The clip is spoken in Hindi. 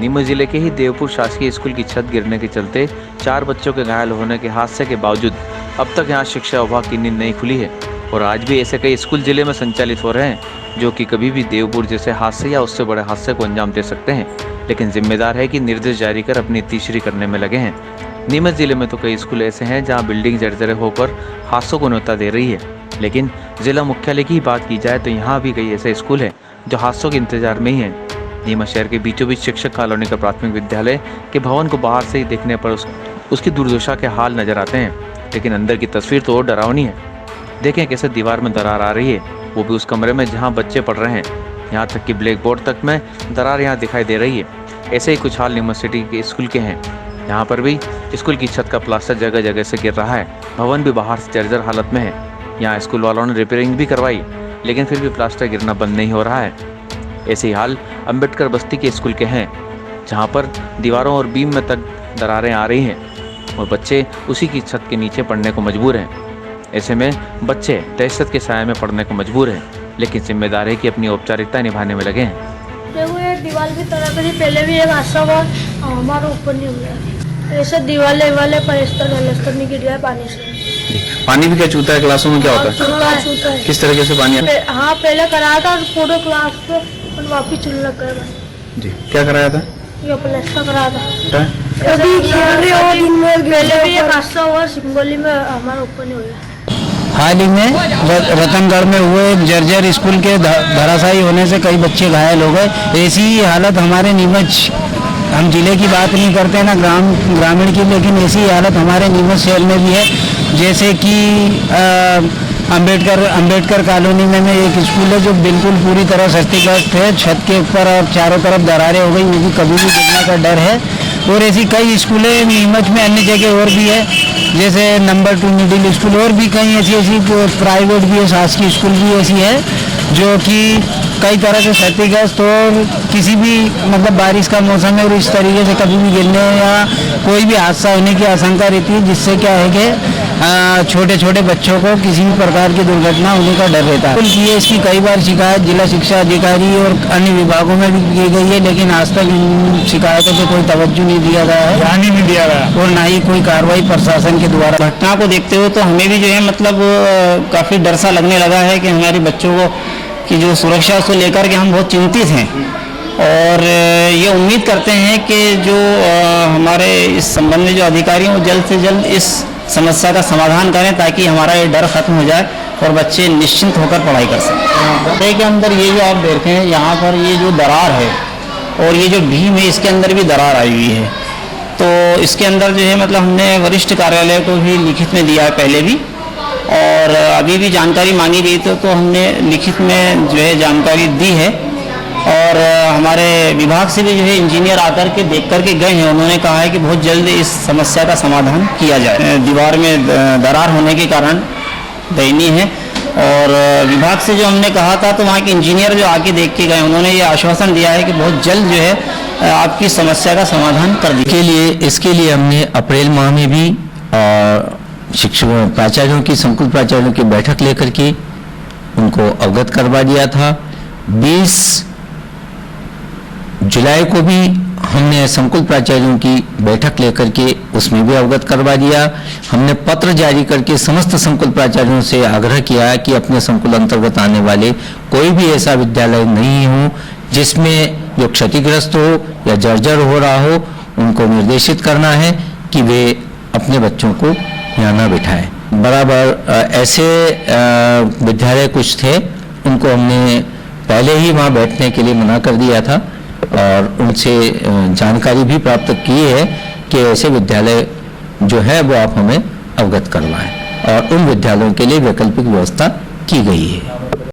नीमच जिले के ही देवपुर शासकीय स्कूल की छत गिरने के चलते 4 बच्चों के घायल होने के हादसे के बावजूद अब तक यहां शिक्षा विभाग की नींद नहीं खुली है और आज भी ऐसे कई स्कूल जिले में संचालित हो रहे हैं जो कि कभी भी देवपुर जैसे हादसे या उससे बड़े हादसे को अंजाम दे सकते हैं। लेकिन जिम्मेदार है कि निर्देश जारी कर अपनी तीसरी करने में लगे हैं। नीमच जिले में तो कई स्कूल ऐसे हैं जहाँ बिल्डिंग जर्जरे होकर हादसों को न्योता दे रही है, लेकिन जिला मुख्यालय की ही बात की जाए तो यहाँ भी कई ऐसे स्कूल हैं जो हादसों के इंतजार में ही हैं। नीमच शहर के बीचों बीच शिक्षक कॉलोनी का प्राथमिक विद्यालय के भवन को बाहर से ही देखने पर उसकी दुर्दशा के हाल नजर आते हैं, लेकिन अंदर की तस्वीर तो और डरावनी है। देखें कैसे दीवार में दरार आ रही है, वो भी उस कमरे में जहां बच्चे पढ़ रहे हैं। यहाँ तक कि ब्लैक बोर्ड तक में दरार यहाँ दिखाई दे रही है। ऐसे ही कुछ हाल नीमच सिटी के स्कूल के हैं। यहाँ पर भी स्कूल की छत का प्लास्टर जगह जगह से गिर रहा है। भवन भी बाहर से जर्जर हालत में है। यहाँ स्कूल वालों ने रिपेयरिंग भी करवाई, लेकिन फिर भी प्लास्टर गिरना बंद नहीं हो रहा है। ऐसे ही हाल अम्बेडकर बस्ती के स्कूल के हैं, जहाँ पर दीवारों और बीम में तक दरारें आ रही हैं और बच्चे उसी की छत के नीचे पढ़ने को मजबूर हैं। ऐसे में बच्चे दहशत के साए में पढ़ने को मजबूर हैं, लेकिन जिम्मेदार है कि अपनी औपचारिकता निभाने में लगे हैं। देखो ये दीवार भी तरह करी, पहले भी एक हादसा हुआ, हमारा ऊपर नहीं हुआ। ऐसे दीवाले वाले पलस्तर नहीं गिर गया पानी से। पानी भी क्या चूता है? क्लासों में क्या होता है? किस तरीके से पानी? हाँ पहले कराया था पूरे क्लास पे और वापिस चलने लग गए। जी क्या कराया था? ये प्लास्टर कराया था। क्या? पहले भी एक हादसा हुआ सिंगोली में, हमारा ऊपर नहीं हुआ। हाल ही में रतनगढ़ में हुए जर्जर स्कूल के धराशायी होने से कई बच्चे घायल हो गए। ऐसी ही हालत हमारे नीमच, हम जिले की बात नहीं करते ना ग्रामीण की, लेकिन ऐसी हालत हमारे नीमच शहर में भी है। जैसे कि अंबेडकर कॉलोनी में एक स्कूल है जो बिल्कुल पूरी तरह क्षतिग्रस्त है। छत के ऊपर और चारों तरफ दरारें हो गई, वो भी कभी भी गिरने का डर है। और ऐसी कई स्कूलें नीमच में अन्य जगह और भी है, जैसे नंबर 2 मिडिल स्कूल, और भी कई ऐसी प्राइवेट भी है, शासकीय स्कूल भी ऐसी है जो कि कई तरह से क्षतिग्रस्त और किसी भी मतलब बारिश का मौसम है और इस तरीके से कभी भी गिरने या कोई भी हादसा होने की आशंका रहती है, जिससे क्या है कि छोटे छोटे बच्चों को किसी भी प्रकार की दुर्घटना होने का डर रहता है। ये इसकी कई बार शिकायत जिला शिक्षा अधिकारी और अन्य विभागों में भी की गई है, लेकिन आज तक इन शिकायतों पर कोई तवज्जो नहीं दिया गया है, ध्यान ही नहीं दिया गया और ना ही कोई कार्रवाई प्रशासन के द्वारा। घटना को देखते हुए तो हमें भी जो है मतलब काफ़ी डर सा लगने लगा है कि हमारे बच्चों को की जो सुरक्षा को लेकर के हम बहुत चिंतित हैं और ये उम्मीद करते हैं कि जो हमारे इस संबंध में जो अधिकारी हैं वो जल्द से जल्द इस समस्या का समाधान करें, ताकि हमारा ये डर खत्म हो जाए और बच्चे निश्चिंत होकर पढ़ाई कर सकें। घंटे के अंदर ये जो आप देखें हैं यहाँ पर ये जो दरार है और ये जो भीम है, इसके अंदर भी दरार आई हुई है। तो इसके अंदर जो है मतलब हमने वरिष्ठ कार्यालय को भी लिखित में दिया है पहले भी, और अभी भी जानकारी मांगी गई तो हमने लिखित में जो है जानकारी दी है। और हमारे विभाग से भी जो है इंजीनियर आकर के देख करके गए हैं। उन्होंने कहा है कि बहुत जल्द इस समस्या का समाधान किया जाए। दीवार में दरार होने के कारण दयनीय है और विभाग से जो हमने कहा था तो वहाँ के इंजीनियर जो आके देख के गए, उन्होंने ये आश्वासन दिया है कि बहुत जल्द जो है आपकी समस्या का समाधान कर दिया। इसके लिए हमने अप्रैल माह में भी शिक्षकों प्राचार्यों की संकुल प्राचार्यों की बैठक लेकर के उनको अवगत करवा दिया था। 20 जुलाई को भी हमने संकुल प्राचार्यों की बैठक लेकर के उसमें भी अवगत करवा दिया। हमने पत्र जारी करके समस्त संकुल प्राचार्यों से आग्रह किया कि अपने संकुल अंतर्गत आने वाले कोई भी ऐसा विद्यालय नहीं हो जिसमें जो क्षतिग्रस्त हो या जर्जर हो रहा हो, उनको निर्देशित करना है कि वे अपने बच्चों को यहाँ न बिठाएं। बराबर ऐसे विद्यालय कुछ थे, उनको हमने पहले ही वहाँ बैठने के लिए मना कर दिया था और उनसे जानकारी भी प्राप्त की है कि ऐसे विद्यालय जो है वो आप हमें अवगत करवाएं और उन विद्यालयों के लिए वैकल्पिक व्यवस्था की गई है।